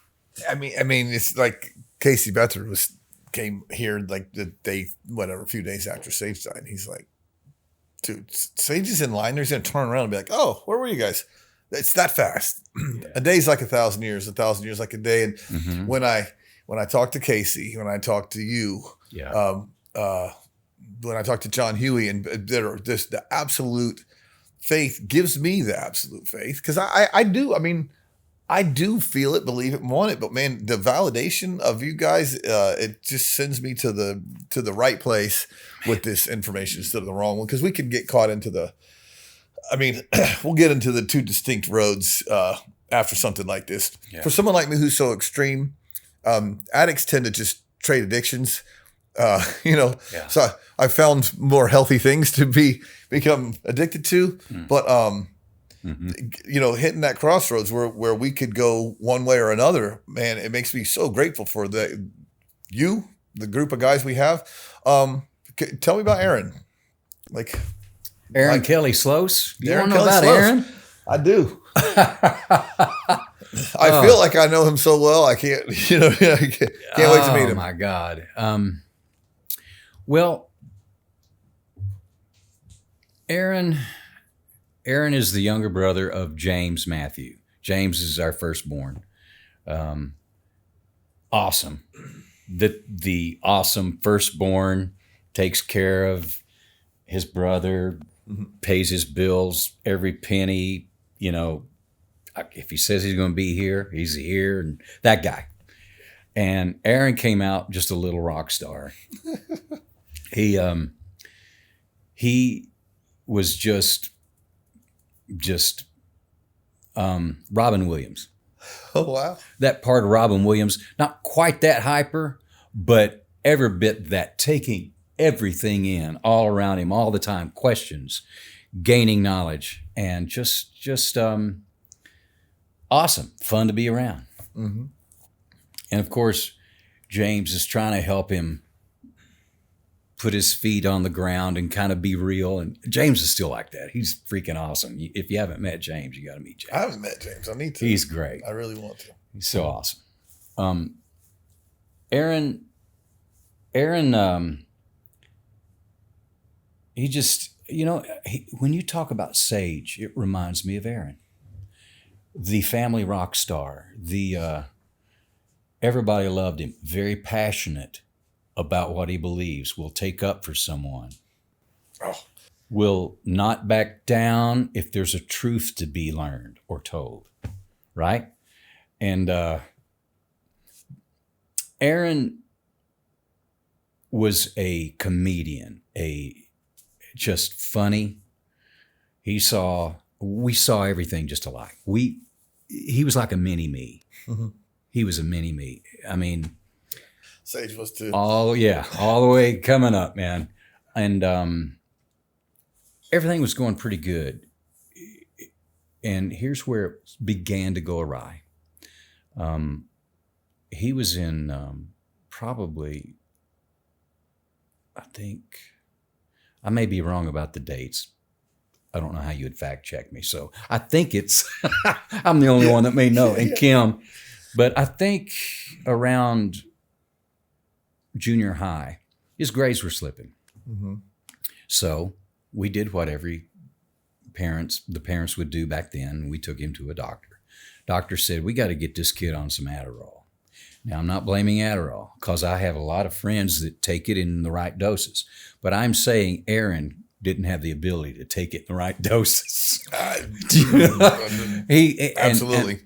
S1: I mean, it's like Casey Beathard came here like a few days after Sage died. He's like, "Dude, Sage is in line. He's going to turn around and be like, oh, where were you guys?" It's that fast. Yeah. A day's like 1,000 years, 1,000 years like a day. And mm-hmm. when I talked to Casey, when I talked to you, when I talked to John Huey, and the absolute faith gives me the absolute faith, because I do feel it, believe it, and want it. But man, the validation of you guys, it just sends me to the right place with this information instead of the wrong one. Because we can get caught into we'll get into the two distinct roads after something like this. Yeah. For someone like me who's so extreme, addicts tend to just trade addictions. Yeah. So I found more healthy things to become addicted to, but mm-hmm. Hitting that crossroads where we could go one way or another, man, it makes me so grateful for the group of guys we have. Tell me about Aaron.
S2: Aaron Kelly Sloas. You want to know about Aaron?
S1: I do. I feel like I know him so well. I can't, can't wait to meet him.
S2: Oh my God. Well, Aaron is the younger brother of James Matthew. James is our firstborn. Awesome. The awesome firstborn takes care of his brother, mm-hmm. pays his bills, every penny. If he says he's going to be here, he's here. And that guy. And Aaron came out just a little rock star. He was just Robin Williams.
S1: Oh, wow.
S2: That part of Robin Williams, not quite that hyper, but every bit that, taking everything in all around him all the time, questions, gaining knowledge, and just awesome, fun to be around. Mm-hmm. And of course, James is trying to help him put his feet on the ground and kind of be real. And James is still like that. He's freaking awesome. If you haven't met James, you got to meet James.
S1: I haven't met James. I need to.
S2: He's great.
S1: I really want to.
S2: He's so awesome. Aaron, he just, when you talk about Sage, it reminds me of Aaron, the family rock star, everybody loved him, very passionate about what he believes, will take up for someone, will not back down if there's a truth to be learned or told, right? And Aaron was a comedian, just funny, we saw everything just alike. He was like a mini me.
S1: Mm-hmm.
S2: He was a mini me. I mean,
S1: Sage was too.
S2: all the way coming up, man. And everything was going pretty good. And here's where it began to go awry. He was in probably, I think, I may be wrong about the dates. I don't know how you would fact check me. So I think it's, I'm the only one that may know, and Kim. But I think around junior high, his grades were slipping.
S1: Mm-hmm.
S2: So we did what the parents would do back then. We took him to a doctor. Doctor said, we got to get this kid on some Adderall. Now, I'm not blaming Adderall because I have a lot of friends that take it in the right doses. But I'm saying Aaron didn't have the ability to take it in the right doses.
S1: Absolutely.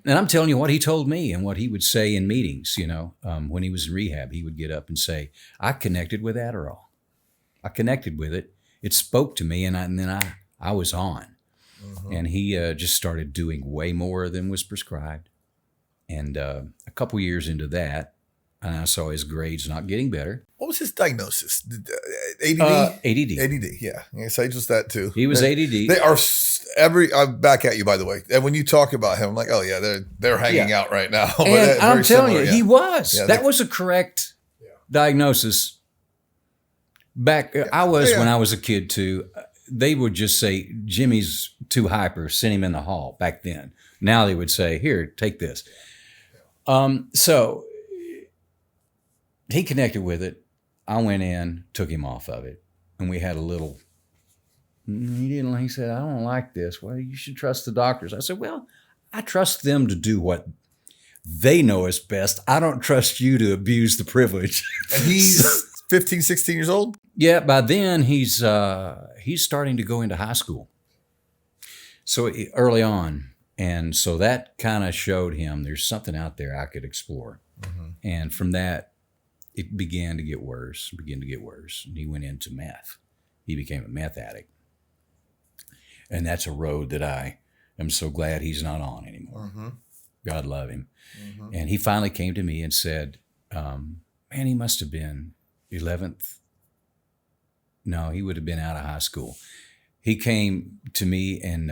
S2: And I'm telling you what he told me and what he would say in meetings, when he was in rehab, he would get up and say, I connected with Adderall. I connected with it. It spoke to me, and then I was on. Mm-hmm. And he just started doing way more than was prescribed. And a couple years into that, and I saw his grades not getting better.
S1: What was his diagnosis? ADD?
S2: ADD.
S1: ADD, yeah. Sage was that too.
S2: He was ADD.
S1: They are I'm back at you, by the way. And when you talk about him, I'm like, oh yeah, they're hanging out right now.
S2: And I'm telling you, he was.
S1: Yeah,
S2: that was a correct diagnosis. I was when I was a kid too. They would just say, Jimmy's too hyper, send him in the hall back then. Now they would say, here, take this. So he connected with it. I went in, took him off of it, and we had a little. He said, I don't like this. Well, you should trust the doctors. I said, well, I trust them to do what they know is best. I don't trust you to abuse the privilege.
S1: And he's 15, 16 years old?
S2: Yeah, by then he's starting to go into high school. So early on. And so that kind of showed him there's something out there I could explore. Mm-hmm. And from that, it began to get worse. And he went into meth. He became a meth addict. And that's a road that I am so glad he's not on anymore. Mm-hmm. God love him. Mm-hmm. And he finally came to me and said, man, he must have been 11th. No, he would have been out of high school. He came to me and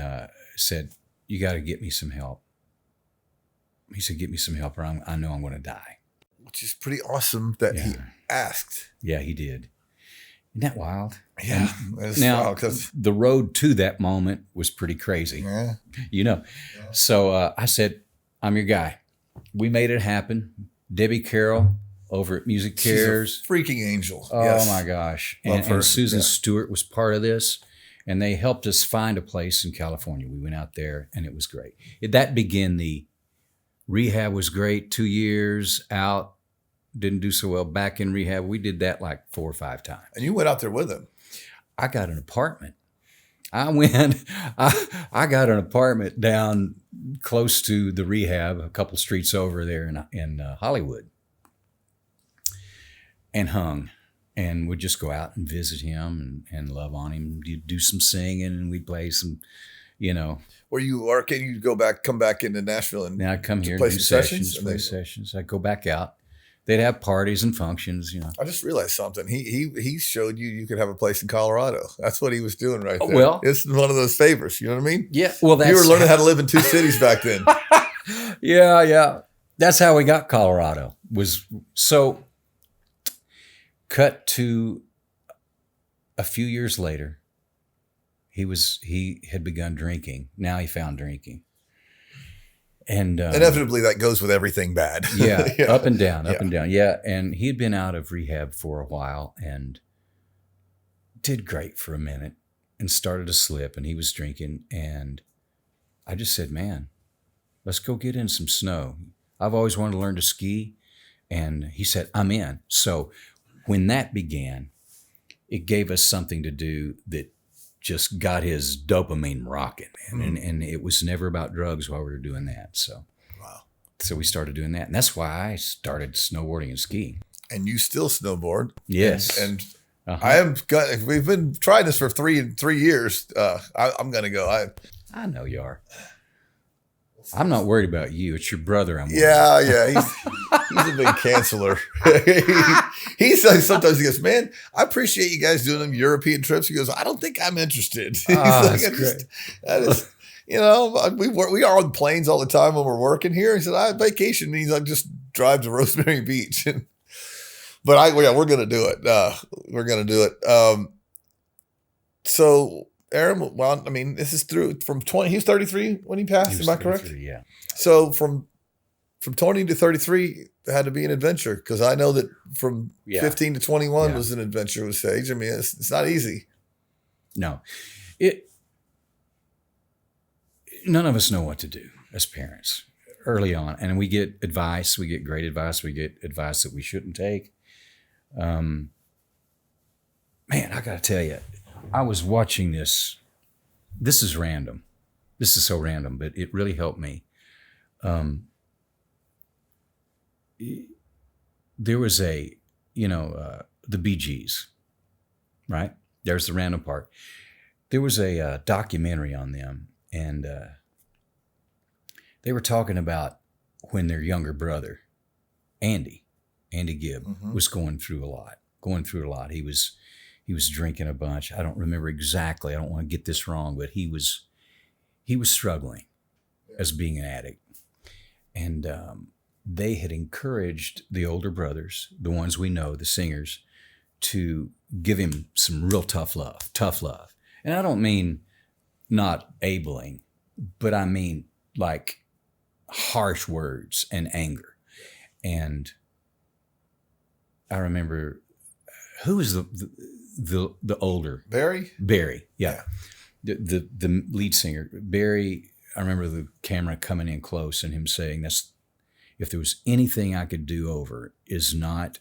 S2: said, you got to get me some help. He said, get me some help or I know I'm going to die.
S1: Which is pretty awesome that he asked.
S2: Yeah, he did. Isn't that wild?
S1: Yeah.
S2: Now, the road to that moment was pretty crazy.
S1: Yeah.
S2: Yeah. So I said, I'm your guy. We made it happen. Debbie Carroll over at Music Cares.
S1: She's a freaking angel.
S2: Oh, my gosh. And Susan Stewart was part of this. And they helped us find a place in California. We went out there, and it was great. That began the rehab was great. 2 years out, didn't do so well. Back in rehab, we did that like 4 or 5 times.
S1: And you went out there with him.
S2: I got an apartment. I got an apartment down close to the rehab, a couple streets over there in Hollywood, and hung. And we'd just go out and visit him and love on him. You'd do some singing and we'd play some,
S1: Where you are, can you come back into Nashville and
S2: now I'd come here,
S1: play
S2: do
S1: some
S2: sessions. I'd go back out. They'd have parties and functions,
S1: I just realized something. He showed you could have a place in Colorado. That's what he was doing right there.
S2: Well,
S1: it's one of those favors. You know what I mean?
S2: Yeah. Well,
S1: you were learning how to live in 2 cities back then.
S2: Yeah. That's how we got Colorado. So cut to a few years later, he had begun drinking. Now he found drinking. And
S1: inevitably that goes with everything bad.
S2: Yeah, up and down. Yeah, and he had been out of rehab for a while and did great for a minute and started to slip, and he was drinking. And I just said, man, let's go get in some snow. I've always wanted to learn to ski. And he said, I'm in. So when that began, it gave us something to do that just got his dopamine rocking, man. And it was never about drugs while we were doing that. So, wow. So we started doing that. And that's why I started snowboarding and skiing.
S1: And you still snowboard.
S2: Yes.
S1: And We've been trying this for three years. I'm going to go.
S2: I know you are. I'm not worried about you. It's your brother I'm worried
S1: Yeah. He's a big canceller. Sometimes he goes, man, I appreciate you guys doing them European trips. He goes, I don't think I'm interested. He's
S2: that's great.
S1: We are on planes all the time when we're working here. He said, I vacation means I just drive to Rosemary Beach. But we're going to do it. We're going to do it. So Aaron, well, I mean, this is through from 20. He was 33 when he passed. Am I correct?
S2: Yeah.
S1: So from 20 to 33 had to be an adventure, because I know that from 15 to 21 was an adventure with Sage. I mean, it's not easy.
S2: No, none of us know what to do as parents early on, and we get advice. We get great advice. We get advice that we shouldn't take. Man, I got to tell you, I was watching this. This is random. This is so random, but it really helped me. There was the Bee Gees, right? There's the random part. There was a documentary on them, and they were talking about when their younger brother, Andy Gibb, was going through a lot. He was drinking a bunch. I don't remember exactly. I don't want to get this wrong, but he was struggling as being an addict. And they had encouraged the older brothers, the ones we know, the singers, to give him some real tough love. And I don't mean not abling, but I mean like harsh words and anger. And I remember, who was the older? Barry, yeah. The lead singer, Barry. I remember the camera coming in close and him saying, if there was anything I could do over, is not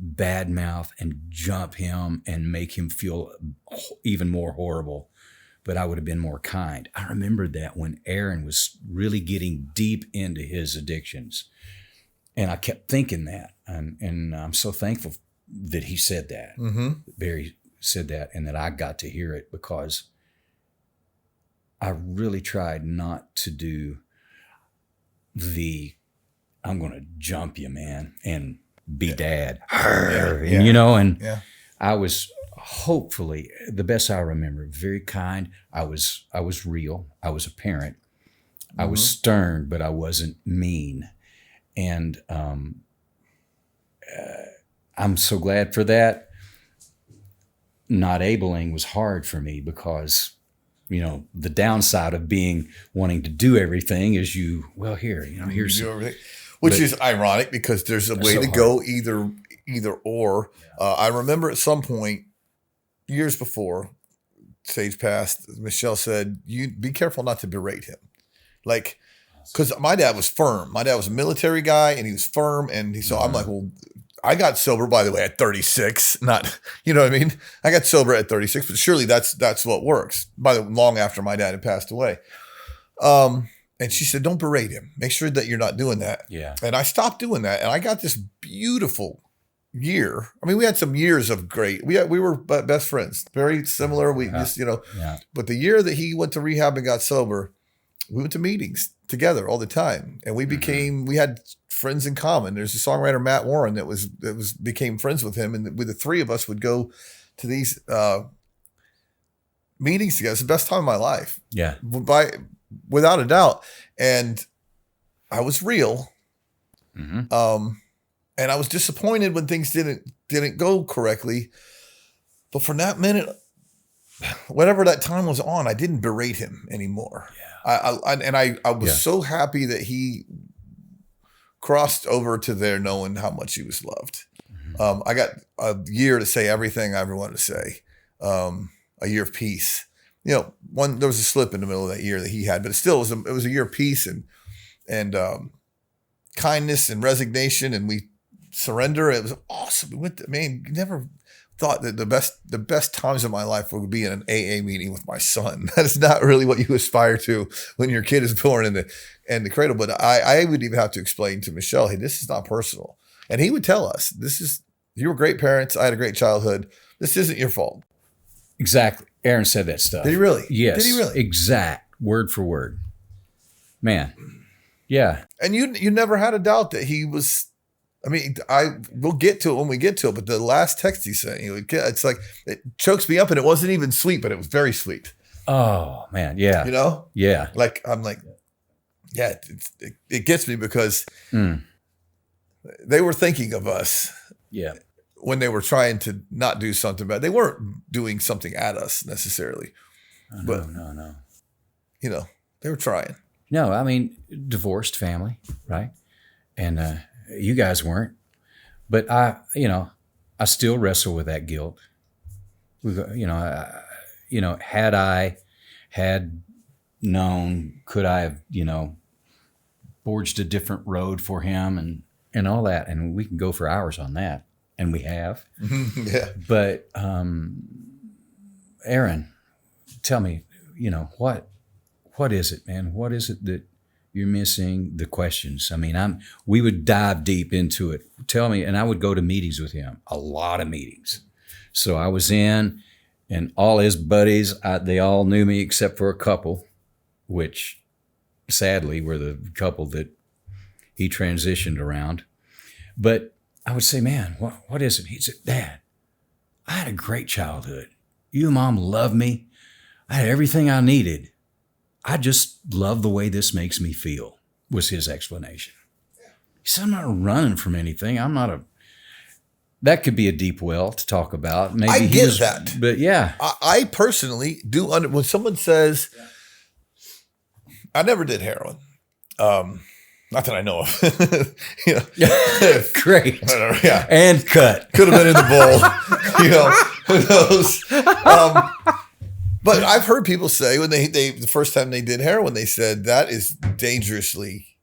S2: badmouth and jump him and make him feel even more horrible, but I would have been more kind. I remembered that when Aaron was really getting deep into his addictions, and I kept thinking that, and I'm so thankful that he said that. Barry said that, and that I got to hear it, because I really tried not to do I'm going to jump you, man, and be dad. I was, hopefully, the best I remember, very kind. I was real. I was a parent. I was stern, but I wasn't mean. And I'm so glad for that. Not abling was hard for me, because the downside of wanting to do everything is here's
S1: everything, which is ironic, because there's a way to go either or. I remember at some point years before Sage passed, Michelle said, "You be careful not to berate him," like, because my dad was firm. My dad was a military guy, and he was firm, and so I'm like, well. I got sober, by the way, at 36. Not, you know what I mean? I got sober at 36, but surely that's what works. Long after my dad had passed away. And she said, don't berate him. Make sure that you're not doing that.
S2: Yeah.
S1: And I stopped doing that. And I got this beautiful year. I mean, we had some years of great. We were best friends, very similar. We just, but the year that he went to rehab and got sober, we went to meetings together all the time, and we had friends in common. There's a songwriter, Matt Warren, that became friends with him, and with the three of us would go to these meetings together. It's the best time of my life.
S2: Yeah,
S1: without a doubt. And I was real, and I was disappointed when things didn't go correctly. But for that minute, whatever that time was on, I didn't berate him anymore.
S2: Yeah.
S1: I was so happy that he crossed over to there knowing how much he was loved. I got a year to say everything I ever wanted to say, a year of peace. There was a slip in the middle of that year that he had, but it still was a year of peace and kindness and resignation, and we surrender. It was awesome. You never thought that the best times of my life would be in an AA meeting with my son. That is not really what you aspire to when your kid is born in the cradle. But I would even have to explain to Michelle, hey, this is not personal. And he would tell us, you were great parents. I had a great childhood, this isn't your fault.
S2: Exactly. Aaron said that stuff.
S1: Did he really?
S2: Yes.
S1: Did he really?
S2: Exact. Word for word. Man. Yeah.
S1: And you never had a doubt that he was. I mean, we'll get to it when we get to it. But the last text he sent, it's like it chokes me up, and it wasn't even sweet, but it was very sweet.
S2: Oh man, yeah.
S1: You know,
S2: yeah.
S1: Like I'm like, yeah, it gets me because they were thinking of us.
S2: Yeah.
S1: When they were trying to not do something bad, they weren't doing something at us necessarily.
S2: No.
S1: You know, they were trying.
S2: No, I mean, divorced family, right? And you guys weren't, but I still wrestle with that guilt. Had I had known, could I have, forged a different road for him and all that? And we can go for hours on that, and we have.
S1: Yeah.
S2: But Aaron, tell me, what is it, man? What is it that you're missing? The questions. I mean, we would dive deep into it. Tell me, and I would go to meetings with him, a lot of meetings. So I was in, and all his buddies, they all knew me except for a couple, which sadly were the couple that he transitioned around. But I would say, man, what is it? He said, Dad, I had a great childhood. You and Mom loved me. I had everything I needed. I just love the way this makes me feel, was his explanation. He said, I'm not running from anything. That could be a deep well to talk about. Maybe
S1: I get that.
S2: But yeah.
S1: I personally do, when someone says, I never did heroin. Not that I know of.
S2: Great.
S1: Whatever, yeah.
S2: And cut.
S1: Could have been in the bowl. Who knows? But I've heard people say when they the first time they did heroin, they said that is dangerously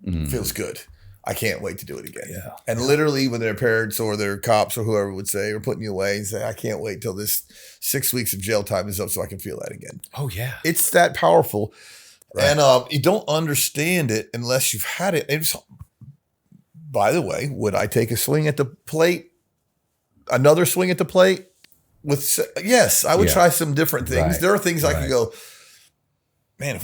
S1: feels good. I can't wait to do it again.
S2: Yeah.
S1: And literally when their parents or their cops or whoever would say, or putting you away and say, I can't wait till this 6 weeks of jail time is up so I can feel that again.
S2: Oh yeah.
S1: It's that powerful.
S2: Right.
S1: And you don't understand it unless you've had it. By the way, would I take a swing at the plate? Another swing at the plate? Yes, I would try some different things.
S2: Right.
S1: There are things I can go, man,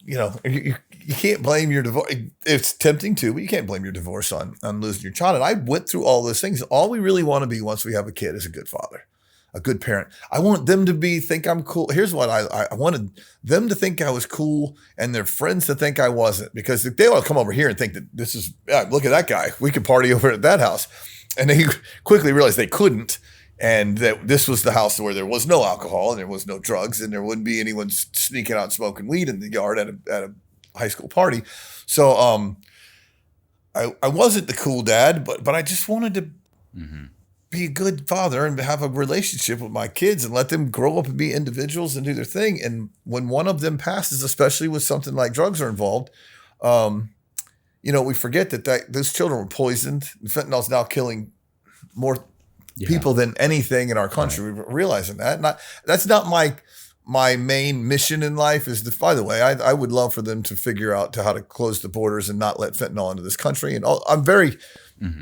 S1: you can't blame your divorce. It's tempting to, but you can't blame your divorce on losing your child. And I went through all those things. All we really want to be once we have a kid is a good father, a good parent. I want them to think I'm cool. Here's what I wanted them to think I was cool and their friends to think I wasn't, because they all come over here and think that this is, look at that guy. We could party over at that house. And they quickly realized they couldn't. And that this was the house where there was no alcohol and there was no drugs and there wouldn't be anyone sneaking out and smoking weed in the yard at a high school party. So I wasn't the cool dad, but I just wanted to be a good father and have a relationship with my kids and let them grow up and be individuals and do their thing. And when one of them passes, especially with something like drugs are involved, we forget that those children were poisoned. Fentanyl is now killing more people than anything in our country. Right. We're realizing that. That's not my main mission in life. By the way, I would love for them to figure out how to close the borders and not let fentanyl into this country. And I'm very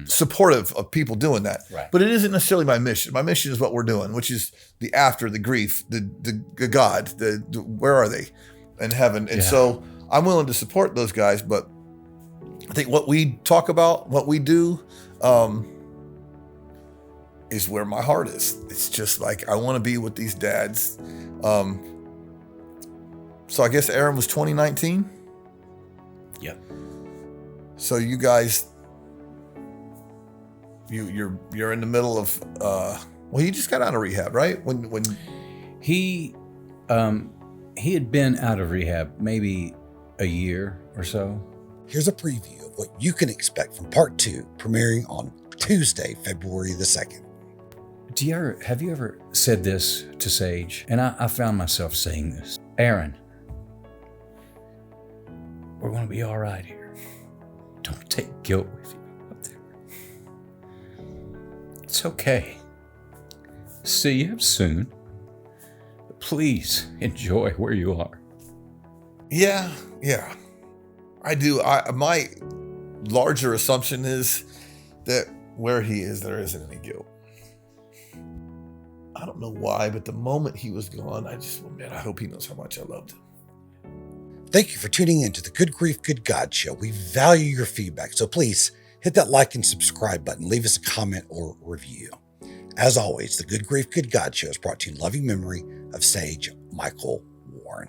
S1: supportive of people doing that.
S2: Right.
S1: But it isn't necessarily my mission. My mission is what we're doing, which is the after, the grief, the God, the where are they in heaven? And so I'm willing to support those guys. But I think what we talk about, what we do, is where my heart is. It's just like, I want to be with these dads. So I guess Aaron was 2019.
S2: Yep.
S1: So you guys, you're in the middle of, he just got out of rehab, right? When
S2: he had been out of rehab maybe a year or so.
S3: Here's a preview of what you can expect from part 2, premiering on Tuesday, February the 2nd.
S2: Have you ever said this to Sage? And I found myself saying this. Aaron, we're going to be all right here. Don't take guilt with you up there. It's okay. See you soon. But please enjoy where you are.
S1: Yeah. I do. My larger assumption is that where he is, there isn't any guilt. I don't know why, but the moment he was gone, I just, man, I hope he knows how much I loved him.
S3: Thank you for tuning in to the Good Grief, Good God show. We value your feedback, so please hit that like and subscribe button. Leave us a comment or review. As always, the Good Grief, Good God show is brought to you in loving memory of Sage Michael Warren.